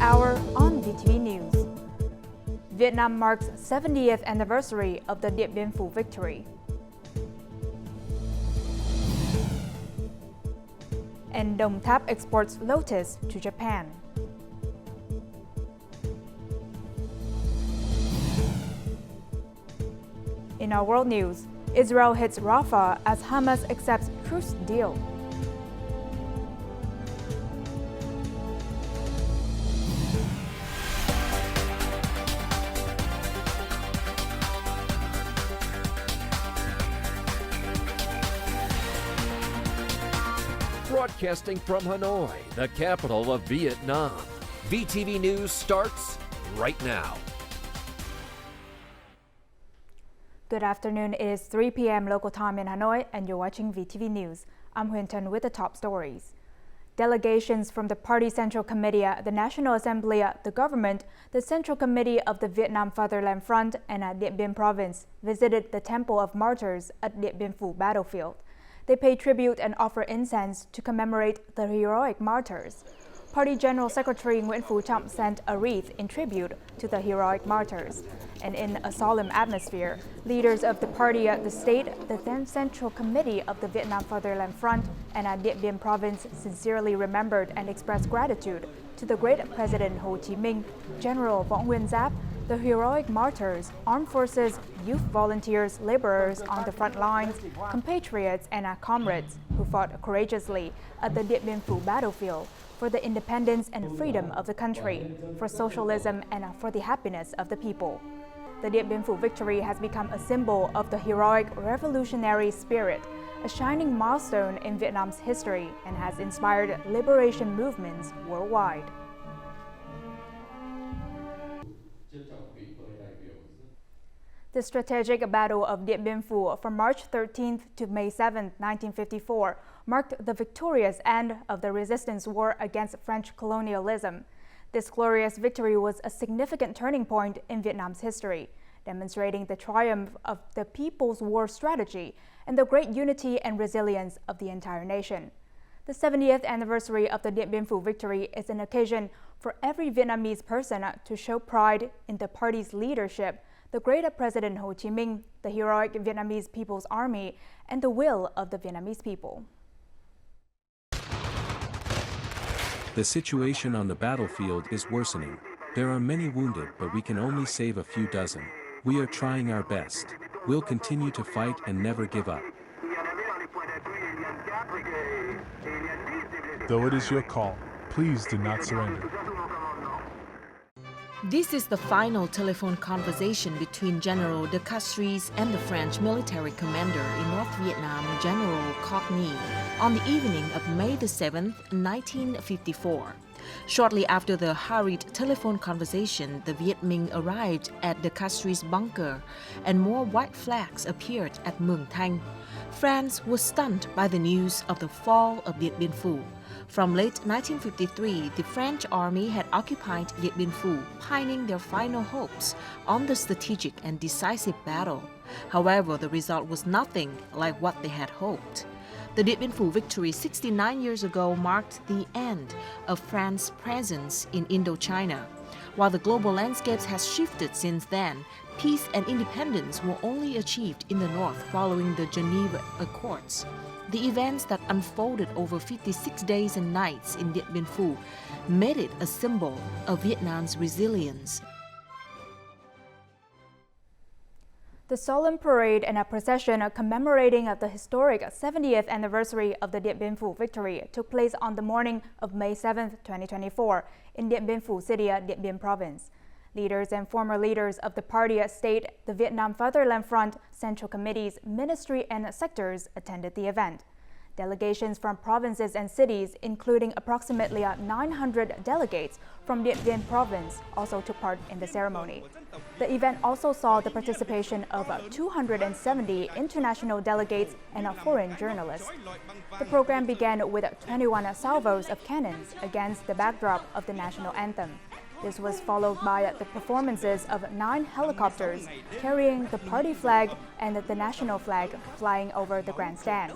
hour on VTV News. Vietnam marks 70th anniversary of the Điện Biên Phủ victory. And THAP exports Lotus to Japan. In our world news, Israel hits Rafah as Hamas accepts truce deal. Broadcasting from Hanoi, the capital of Vietnam. VTV News starts right now. Good afternoon. It is 3 p.m. local time in Hanoi, and you're watching VTV News. I'm Huyen Tân with the top stories. Delegations from the Party Central Committee, the National Assembly, the government, the Central Committee of the Vietnam Fatherland Front, and Dien Bien Province visited the Temple of Martyrs at Điện Biên Phủ battlefield. They paid tribute and offered incense to commemorate the heroic martyrs. Party General Secretary Nguyễn Phú Trọng sent a wreath in tribute to the heroic martyrs. And in a solemn atmosphere, leaders of the party, the state, the then Central Committee of the Vietnam Fatherland Front, and Dien Bien Province sincerely remembered and expressed gratitude to the great President Ho Chi Minh, General Võ Nguyên Giáp, the heroic martyrs, armed forces, youth volunteers, laborers on the front lines, compatriots and comrades who fought courageously at the Điện Biên Phủ battlefield for the independence and freedom of the country, for socialism and for the happiness of the people. The Điện Biên Phủ victory has become a symbol of the heroic revolutionary spirit, a shining milestone in Vietnam's history, and has inspired liberation movements worldwide. The strategic battle of Điện Biên Phủ from March 13th to May 7, 1954, marked the victorious end of the resistance war against French colonialism. This glorious victory was a significant turning point in Vietnam's history, demonstrating the triumph of the people's war strategy and the great unity and resilience of the entire nation. The 70th anniversary of the Điện Biên Phủ victory is an occasion for every Vietnamese person to show pride in the party's leadership, the great President Ho Chi Minh, the heroic Vietnamese People's Army, and the will of the Vietnamese people. The situation on the battlefield is worsening. There are many wounded, but we can only save a few dozen. We are trying our best. We'll continue to fight and never give up. Though it is your call, please do not surrender. This is the final telephone conversation between General de Castries and the French military commander in North Vietnam, General Cockney, on the evening of May 7, 1954. Shortly after the hurried telephone conversation, the Viet Minh arrived at de Castries' bunker, and more white flags appeared at Mường Thanh. France was stunned by the news of the fall of Điện Biên Phủ. From late 1953, the French army had occupied Điện Biên Phủ, pining their final hopes on the strategic and decisive battle. However, the result was nothing like what they had hoped. The Điện Biên Phủ victory 69 years ago marked the end of France's presence in Indochina. While the global landscape has shifted since then, peace and independence were only achieved in the north following the Geneva Accords. The events that unfolded over 56 days and nights in Điện Biên Phủ made it a symbol of Vietnam's resilience. The solemn parade and a procession commemorating the historic 70th anniversary of the Điện Biên Phủ victory took place on the morning of May 7, 2024, in Điện Biên Phủ City, Điện Biên Province. Leaders and former leaders of the party, state, the Vietnam Fatherland Front, Central Committees, ministry, and sectors attended the event. Delegations from provinces and cities, including approximately 900 delegates from Điện Biên Province, also took part in the ceremony. The event also saw the participation of 270 international delegates and foreign journalists. The program began with 21 salvos of cannons against the backdrop of the national anthem. This was followed by the performances of 9 helicopters carrying the party flag and the national flag flying over the grandstand.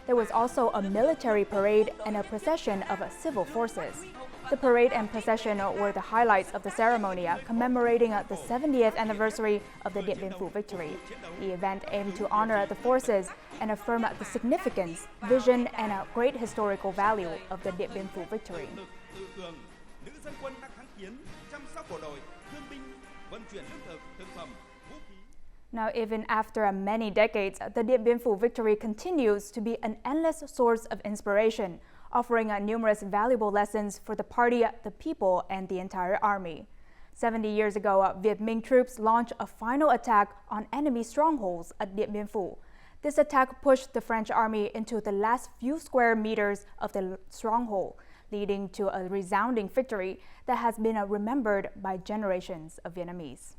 There was also a military parade and a procession of civil forces. The parade and procession were the highlights of the ceremony commemorating the 70th anniversary of the Dien Bien Phu victory. The event aimed to honor the forces and affirm the significance, vision, and great historical value of the Dien Bien Phu victory. Now, even after many decades, the Dien Bien Phu victory continues to be an endless source of inspiration, offering numerous valuable lessons for the party, the people, and the entire army. 70 years ago, Viet Minh troops launched a final attack on enemy strongholds at Dien Bien Phu. This attack pushed the French army into the last few square meters of the stronghold, leading to a resounding victory that has been remembered by generations of Vietnamese.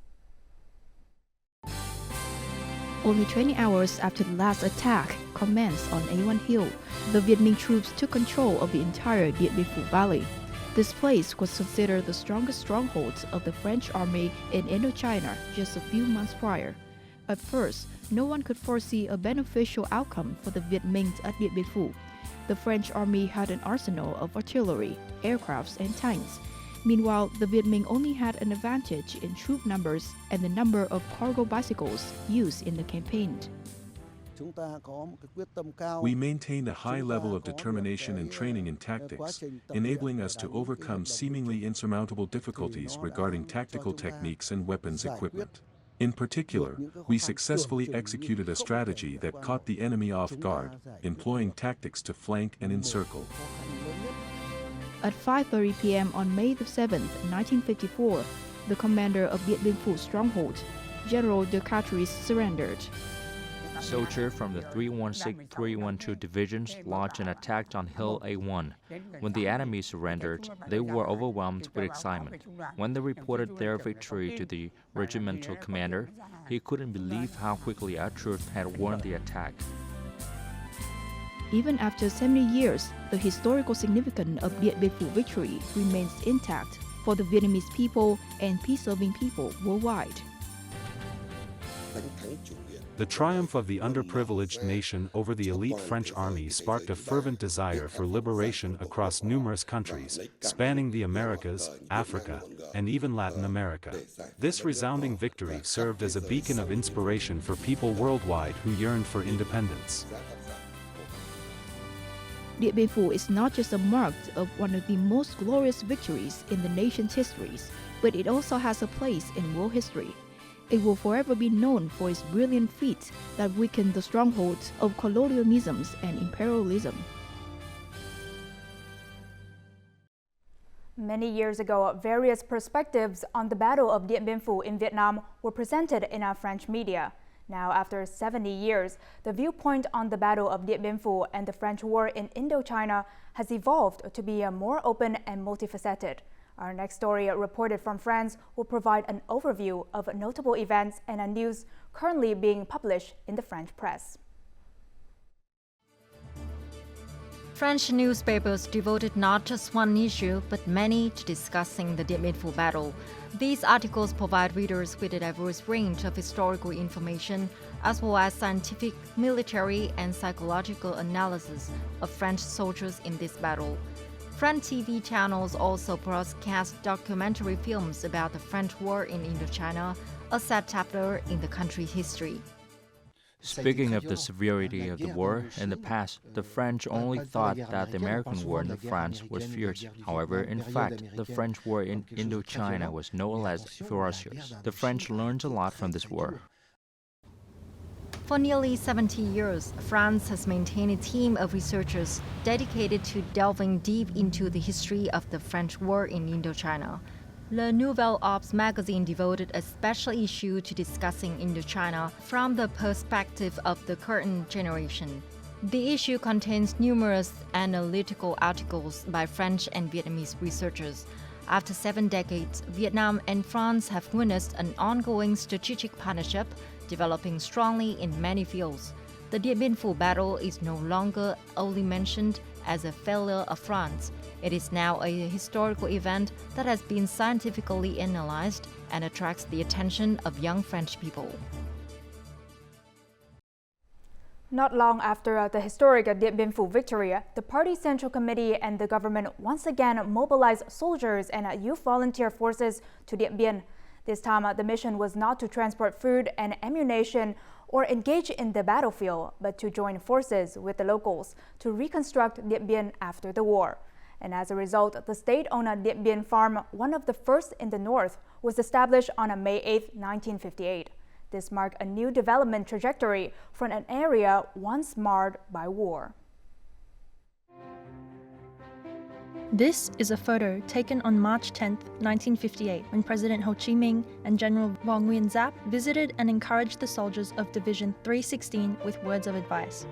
Only 20 hours after the last attack commenced on A1 Hill, the Viet Minh troops took control of the entire Dien Bien Phu Valley. This place was considered the strongest stronghold of the French army in Indochina just a few months prior. At first, no one could foresee a beneficial outcome for the Viet Minh at Dien Bien Phu. The French army had an arsenal of artillery, aircrafts, and tanks. Meanwhile, the Viet Minh only had an advantage in troop numbers and the number of cargo bicycles used in the campaign. We maintained a high level of determination and training in tactics, enabling us to overcome seemingly insurmountable difficulties regarding tactical techniques and weapons equipment. In particular, we successfully executed a strategy that caught the enemy off guard, employing tactics to flank and encircle. At 5:30 p.m. on May 7, 1954, the commander of Dien Bien Phu stronghold, General de Catries, surrendered. Soldiers from the 316-312 divisions launched an attack on Hill A1. When the enemy surrendered, they were overwhelmed with excitement. When they reported their victory to the regimental commander, he couldn't believe how quickly our troops had won the attack. Even after 70 years, the historical significance of Dien Bien Phu victory remains intact for the Vietnamese people and peace-loving people worldwide. The triumph of the underprivileged nation over the elite French army sparked a fervent desire for liberation across numerous countries, spanning the Americas, Africa, and even Latin America. This resounding victory served as a beacon of inspiration for people worldwide who yearned for independence. Dien Bien Phu is not just a mark of one of the most glorious victories in the nation's histories, but it also has a place in world history. It will forever be known for its brilliant feats that weakened the strongholds of colonialism and imperialism. Many years ago, various perspectives on the Battle of Dien Bien Phu in Vietnam were presented in our French media. Now, after 70 years, the viewpoint on the Battle of Dien Bien Phu and the French War in Indochina has evolved to be more open and multifaceted. Our next story, reported from France, will provide an overview of notable events and news currently being published in the French press. French newspapers devoted not just one issue, but many to discussing the Dien Bien Phu battle. These articles provide readers with a diverse range of historical information, as well as scientific, military, and psychological analysis of French soldiers in this battle. French TV channels also broadcast documentary films about the French War in Indochina, a sad chapter in the country's history. Speaking of the severity of the war, in the past, the French only thought that the American war in France was fierce. However, in fact, the French war in Indochina was no less ferocious. The French learned a lot from this war. For nearly 70 years, France has maintained a team of researchers dedicated to delving deep into the history of the French war in Indochina. Le Nouvel Obs magazine devoted a special issue to discussing Indochina from the perspective of the current generation. The issue contains numerous analytical articles by French and Vietnamese researchers. After 7 decades, Vietnam and France have witnessed an ongoing strategic partnership, developing strongly in many fields. The Dien Bien Phu battle is no longer only mentioned as a failure of France. It is now a historical event that has been scientifically analyzed and attracts the attention of young French people. Not long after the historic Dien Bien Phu victory, the party central committee and the government once again mobilized soldiers and youth volunteer forces to Dien Bien. This time, the mission was not to transport food and ammunition or engage in the battlefield, but to join forces with the locals to reconstruct Dien Bien after the war. And as a result, the state-owned Dien Bien farm, one of the first in the north, was established on May 8, 1958. This marked a new development trajectory for an area once marred by war. This is a photo taken on March 10, 1958, when President Ho Chi Minh and General Vo Nguyen Giap visited and encouraged the soldiers of Division 316 with words of advice.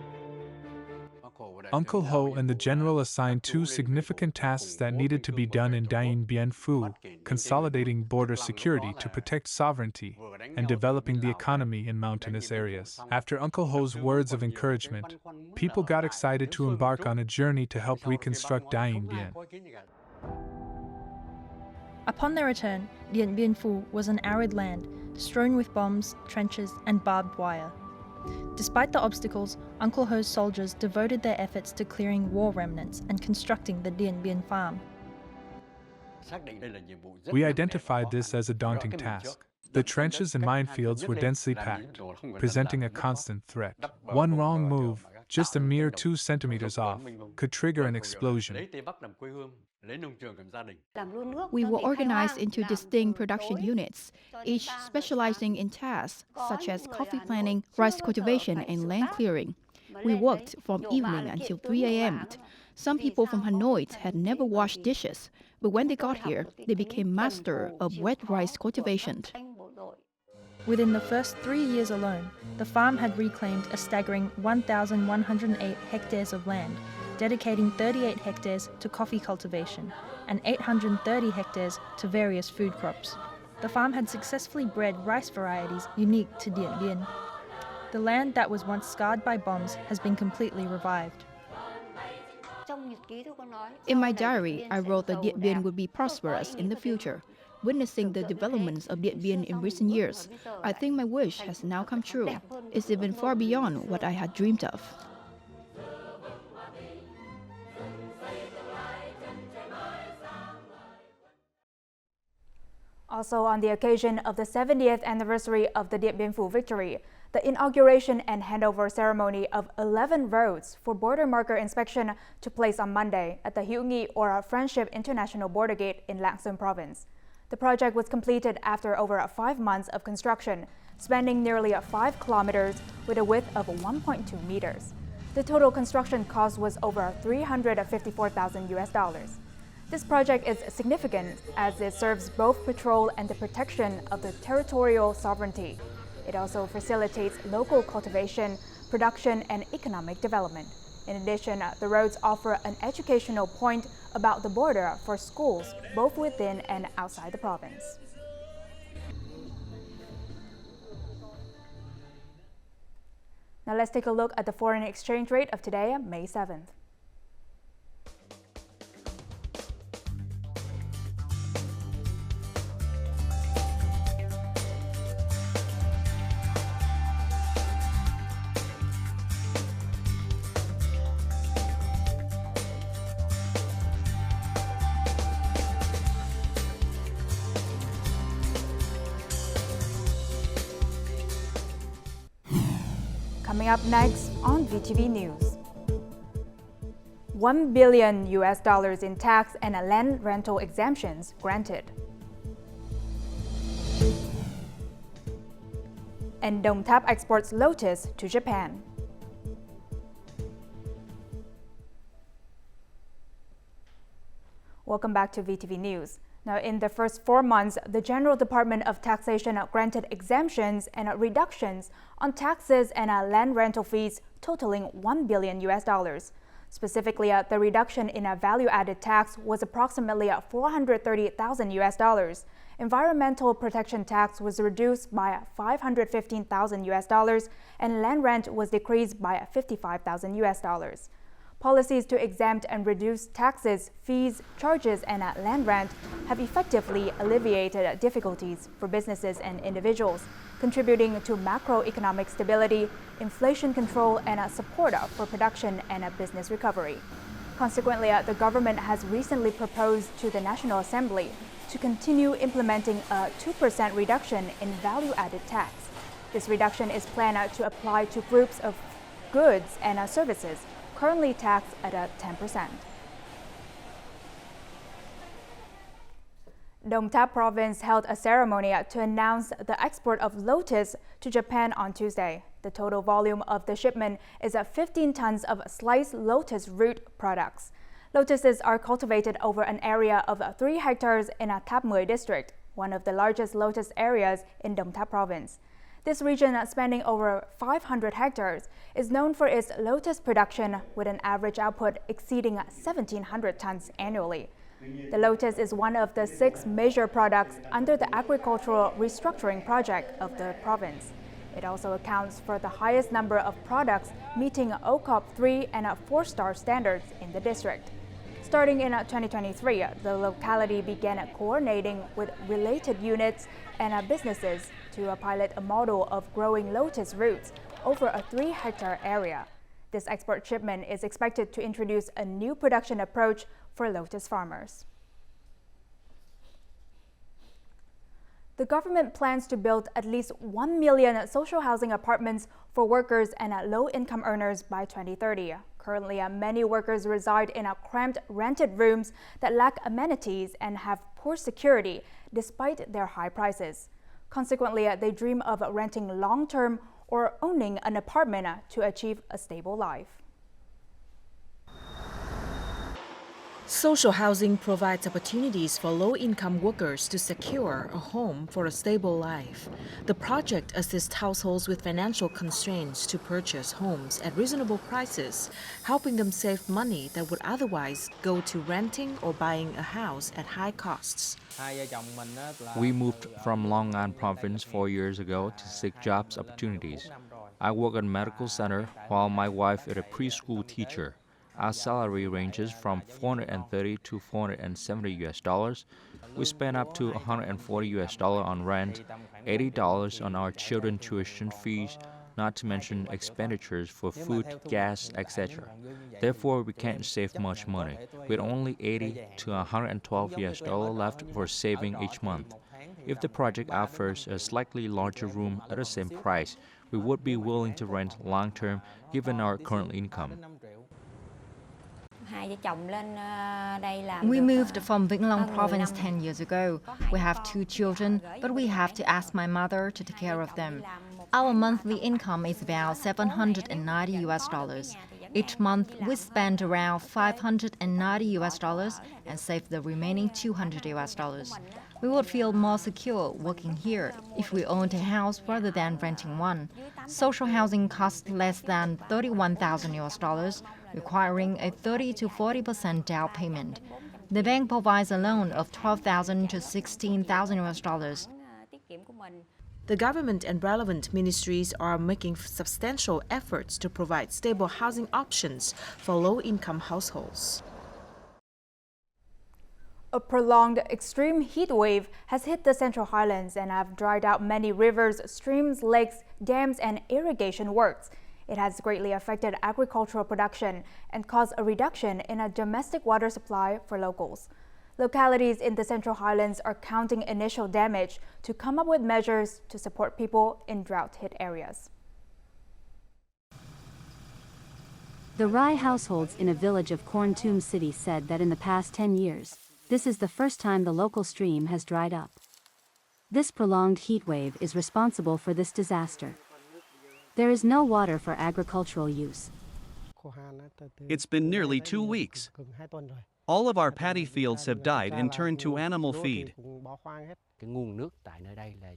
Uncle Ho and the general assigned two significant tasks that needed to be done in Dien Bien Phu: consolidating border security to protect sovereignty and developing the economy in mountainous areas. After Uncle Ho's words of encouragement, people got excited to embark on a journey to help reconstruct Dien Bien. Upon their return, Dien Bien Phu was an arid land, strewn with bombs, trenches, and barbed wire. Despite the obstacles, Uncle Ho's soldiers devoted their efforts to clearing war remnants and constructing the Dien Bien farm. We identified this as a daunting task. The trenches and minefields were densely packed, presenting a constant threat. One wrong move, just a mere 2 centimeters off, could trigger an explosion. We were organized into distinct production units, each specializing in tasks such as coffee planting, rice cultivation, and land clearing. We worked from evening until 3 a.m. Some people from Hanoi had never washed dishes, but when they got here, they became master of wet rice cultivation. Within the first 3 years alone, the farm had reclaimed a staggering 1,108 hectares of land, dedicating 38 hectares to coffee cultivation and 830 hectares to various food crops. The farm had successfully bred rice varieties unique to Dien Bien. The land that was once scarred by bombs has been completely revived. In my diary, I wrote that Dien Bien would be prosperous in the future. Witnessing the developments of Dien Bien in recent years, I think my wish has now come true. It's even far beyond what I had dreamed of. Also on the occasion of the 70th anniversary of the Dien Bien Phu victory, the inauguration and handover ceremony of 11 roads for border marker inspection took place on Monday at the Hữu Nghị or Friendship International Border Gate in Lạng Sơn Province. The project was completed after over 5 months of construction, spanning nearly 5 kilometers with a width of 1.2 meters. The total construction cost was over $354,000. This project is significant as it serves both patrol and the protection of the territorial sovereignty. It also facilitates local cultivation, production, and economic development. In addition, the roads offer an educational point about the border for schools both within and outside the province. Now let's take a look at the foreign exchange rate of today, May 7th. Coming up next on VTV News. $1 billion in tax and land rental exemptions granted. And THAP exports Lotus to Japan. Welcome back to VTV News. Now, in the first 4 months, the General Department of Taxation granted exemptions and reductions on taxes and land rental fees totaling $1 billion. Specifically, the reduction in a value-added tax was approximately $430,000. Environmental protection tax was reduced by $515,000, and land rent was decreased by $55,000. Policies to exempt and reduce taxes, fees, charges, and land rent have effectively alleviated difficulties for businesses and individuals. contributing to macroeconomic stability, inflation control, and support for production and business recovery. Consequently, the government has recently proposed to the National Assembly to continue implementing a 2% reduction in value-added tax. This reduction is planned to apply to groups of goods and services currently taxed at 10%. THAP province held a ceremony to announce the export of Lotus to Japan on Tuesday. The total volume of the shipment is 15 tons of sliced lotus root products. Lotuses are cultivated over an area of 3 hectares in THAP 10 district, one of the largest lotus areas in THAP province. This region, spanning over 500 hectares, is known for its lotus production with an average output exceeding 1,700 tons annually. The lotus is one of the 6 major products under the agricultural restructuring project of the province. It also accounts for the highest number of products meeting OCOP 3 and 4-star standards in the district. Starting in 2023, the locality began coordinating with related units and businesses to pilot a model of growing lotus roots over a 3-hectare area. This export shipment is expected to introduce a new production approach for lotus farmers. The government plans to build at least 1 million social housing apartments for workers and low-income earners by 2030. Currently, many workers reside in cramped rented rooms that lack amenities and have poor security despite their high prices. Consequently, they dream of renting long-term or owning an apartment to achieve a stable life. Social housing provides opportunities for low-income workers to secure a home for a stable life. The project assists households with financial constraints to purchase homes at reasonable prices, helping them save money that would otherwise go to renting or buying a house at high costs. We moved from Long An province 4 years ago to seek jobs opportunities. I work at a medical center while my wife is a preschool teacher. Our salary ranges from $430 to $470. We spend up to $140 on rent, $80 on our children's tuition fees, not to mention expenditures for food, gas, etc. Therefore, we can't save much money, with only $80 to $112 left for saving each month. If the project offers a slightly larger room at the same price, we would be willing to rent long-term given our current income. We moved from Vĩnh Long province 10 years ago. We have 2 children, but we have to ask my mother to take care of them. Our monthly income is about $790. Each month, we spend around $590 and save the remaining $200. We would feel more secure working here if we owned a house rather than renting one. Social housing costs less than $31,000, requiring a 30 to 40% down payment. The bank provides a loan of $12,000 to $16,000. The government and relevant ministries are making substantial efforts to provide stable housing options for low-income households. A prolonged extreme heat wave has hit the Central Highlands and have dried out many rivers, streams, lakes, dams, and irrigation works. It has greatly affected agricultural production and caused a reduction in a domestic water supply for locals. Localities in the Central Highlands are counting initial damage to come up with measures to support people in drought-hit areas. The Rai households in a village of Korntum City said that in the past 10 years, this is the first time the local stream has dried up. This prolonged heat wave is responsible for this disaster. There is no water for agricultural use. It's been nearly 2 weeks. All of our paddy fields have died and turned to animal feed.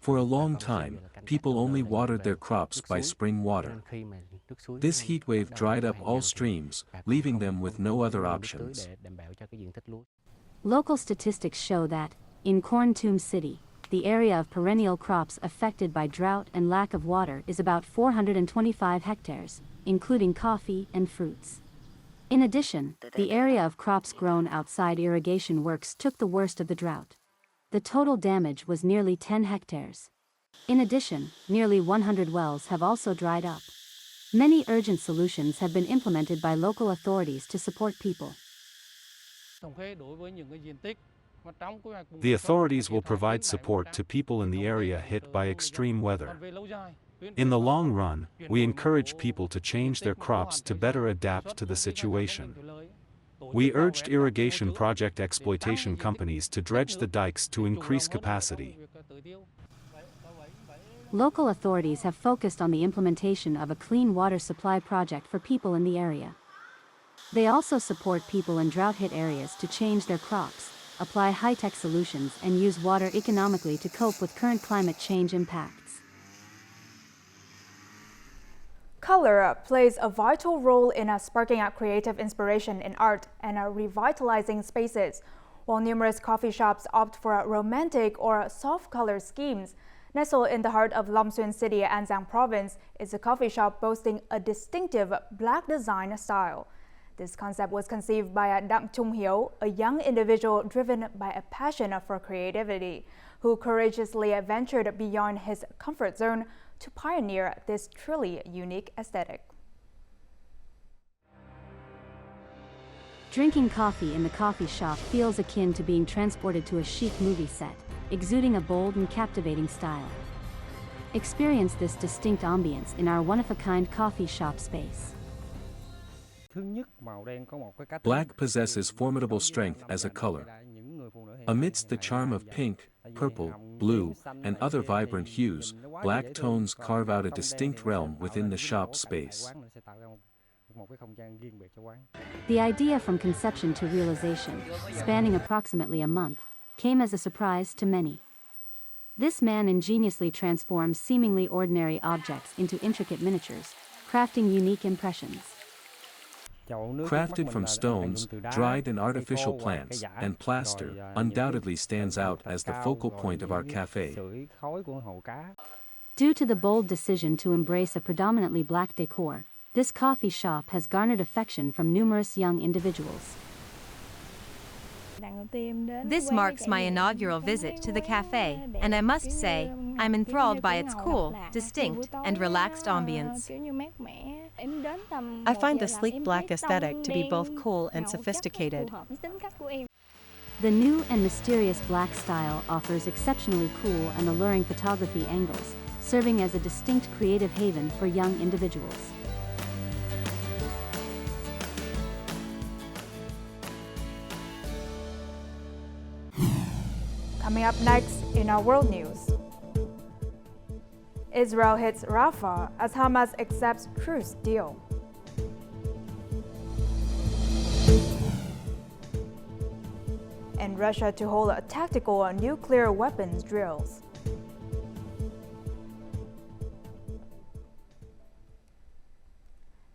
For a long time, people only watered their crops by spring water. This heat wave dried up all streams, leaving them with no other options. Local statistics show that, in Korntum City, the area of perennial crops affected by drought and lack of water is about 425 hectares, including coffee and fruits. In addition, the area of crops grown outside irrigation works took the worst of the drought. The total damage was nearly 10 hectares. In addition, nearly 100 wells have also dried up. Many urgent solutions have been implemented by local authorities to support people. The authorities will provide support to people in the area hit by extreme weather. In the long run, we encourage people to change their crops to better adapt to the situation. We urged irrigation project exploitation companies to dredge the dikes to increase capacity. Local authorities have focused on the implementation of a clean water supply project for people in the area. They also support people in drought-hit areas to change their crops, apply high-tech solutions and use water economically to cope with current climate change impacts. Color plays a vital role in sparking creative inspiration in art and revitalizing spaces. While numerous coffee shops opt for romantic or soft color schemes, nestled in the heart of Long Xuyên City, Anjiang Province, is a coffee shop boasting a distinctive black design style. This concept was conceived by Đặng Trung Hiếu, a young individual driven by a passion for creativity, who courageously ventured beyond his comfort zone to pioneer this truly unique aesthetic. Drinking coffee in the coffee shop feels akin to being transported to a chic movie set, exuding a bold and captivating style. Experience this distinct ambience in our one-of-a-kind coffee shop space. Black possesses formidable strength as a color. Amidst the charm of pink, purple, blue, and other vibrant hues, black tones carve out a distinct realm within the shop space. The idea from conception to realization, spanning approximately a month, came as a surprise to many. This man ingeniously transforms seemingly ordinary objects into intricate miniatures, crafting unique impressions. Crafted from stones, dried and artificial plants, and plaster, undoubtedly stands out as the focal point of our cafe. Due to the bold decision to embrace a predominantly black decor, this coffee shop has garnered affection from numerous young individuals. This marks my inaugural visit to the cafe, and I must say, I'm enthralled by its cool, distinct, and relaxed ambience. I find the sleek black aesthetic to be both cool and sophisticated. The new and mysterious black style offers exceptionally cool and alluring photography angles, serving as a distinct creative haven for young individuals. Coming up next in our world news. Israel hits Rafah as Hamas accepts truce deal. And Russia to hold tactical nuclear weapons drills.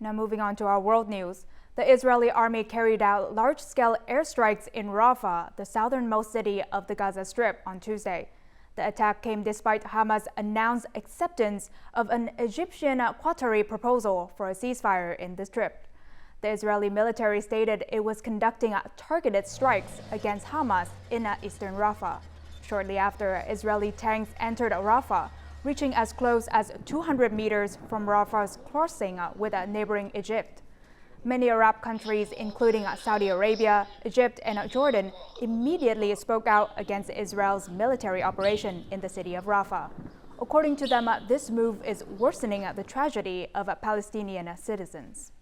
Now moving on to our world news. The Israeli army carried out large-scale airstrikes in Rafah, the southernmost city of the Gaza Strip, on Tuesday. The attack came despite Hamas' announced acceptance of an Egyptian Qatari proposal for a ceasefire in the Strip. The Israeli military stated it was conducting targeted strikes against Hamas in eastern Rafah. Shortly after, Israeli tanks entered Rafah, reaching as close as 200 meters from Rafah's crossing with neighboring Egypt. Many Arab countries, including Saudi Arabia, Egypt, and Jordan, immediately spoke out against Israel's military operation in the city of Rafah. According to them, this move is worsening the tragedy of Palestinian citizens.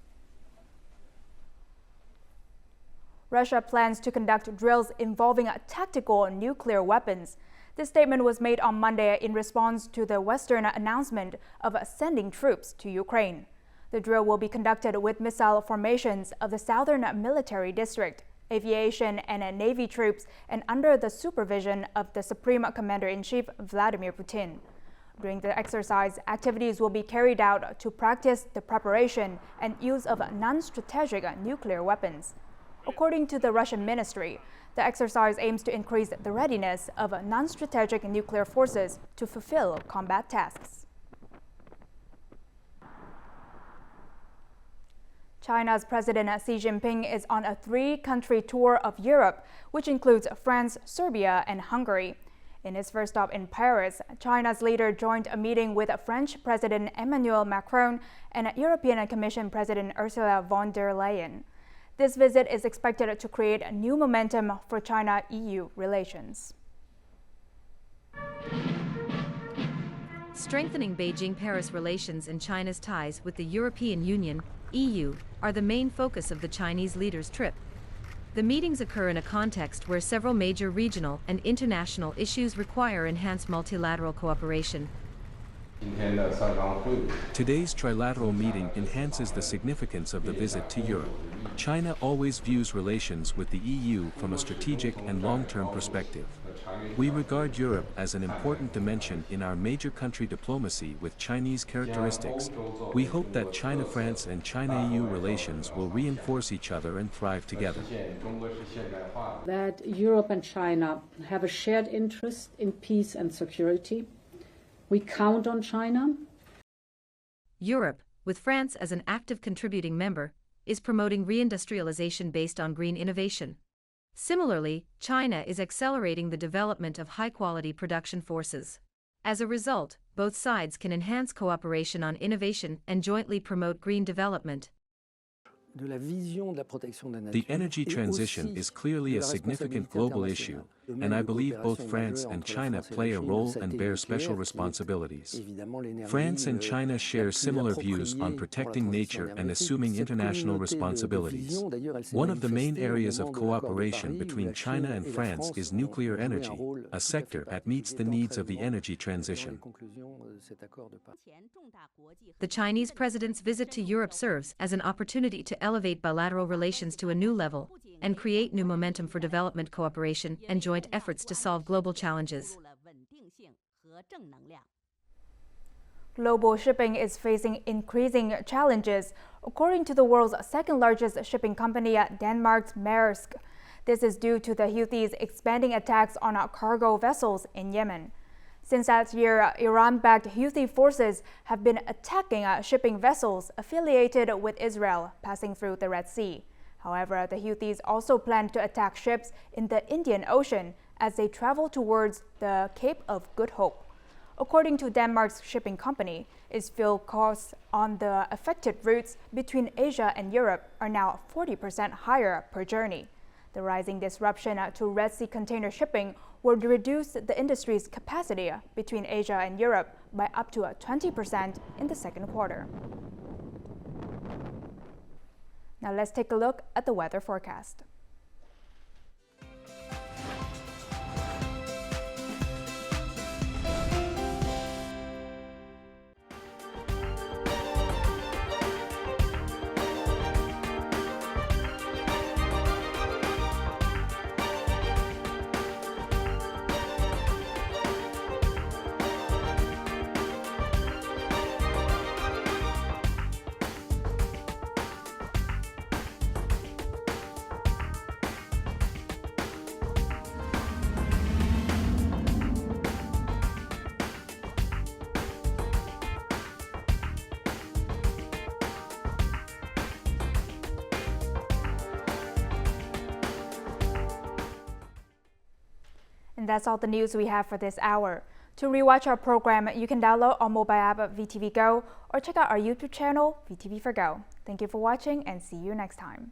Russia plans to conduct drills involving tactical nuclear weapons. This statement was made on Monday in response to the Western announcement of sending troops to Ukraine. The drill will be conducted with missile formations of the Southern Military District, aviation and Navy troops, and under the supervision of the Supreme Commander-in-Chief Vladimir Putin. During the exercise, activities will be carried out to practice the preparation and use of non-strategic nuclear weapons. According to the Russian ministry, the exercise aims to increase the readiness of non-strategic nuclear forces to fulfill combat tasks. China's President Xi Jinping is on a three-country tour of Europe, which includes France, Serbia, and Hungary. In his first stop in Paris, China's leader joined a meeting with French President Emmanuel Macron and European Commission President Ursula von der Leyen. This visit is expected to create a new momentum for China-EU relations. Strengthening Beijing-Paris relations and China's ties with the European Union, EU, are the main focus of the Chinese leaders' trip. The meetings occur in a context where several major regional and international issues require enhanced multilateral cooperation. Today's trilateral meeting enhances the significance of the visit to Europe. China always views relations with the EU from a strategic and long-term perspective. We regard Europe as an important dimension in our major country diplomacy with Chinese characteristics. We hope that China-France and China-EU relations will reinforce each other and thrive together. That Europe and China have a shared interest in peace and security. We count on China. Europe, with France as an active contributing member, is promoting reindustrialization based on green innovation. Similarly, China is accelerating the development of high-quality production forces. As a result, both sides can enhance cooperation on innovation and jointly promote green development. The energy transition is clearly a significant global issue, and I believe both France and China play a role and bear special responsibilities. France and China share similar views on protecting nature and assuming international responsibilities. One of the main areas of cooperation between China and France is nuclear energy, a sector that meets the needs of the energy transition. The Chinese president's visit to Europe serves as an opportunity to elevate bilateral relations to a new level and create new momentum for development cooperation and joint efforts to solve global challenges. Global shipping is facing increasing challenges, according to the world's second-largest shipping company, Denmark's Maersk. This is due to the Houthis' expanding attacks on cargo vessels in Yemen. Since last year, Iran-backed Houthi forces have been attacking shipping vessels affiliated with Israel passing through the Red Sea. However, the Houthis also plan to attack ships in the Indian Ocean as they travel towards the Cape of Good Hope. According to Denmark's shipping company, its fuel costs on the affected routes between Asia and Europe are now 40% higher per journey. The rising disruption to Red Sea container shipping would reduce the industry's capacity between Asia and Europe by up to 20% in the second quarter. Now let's take a look at the weather forecast. And that's all the news we have for this hour. To rewatch our program, you can download our mobile app VTVgo or check out our YouTube channel, VTV4Go. Thank you for watching and see you next time.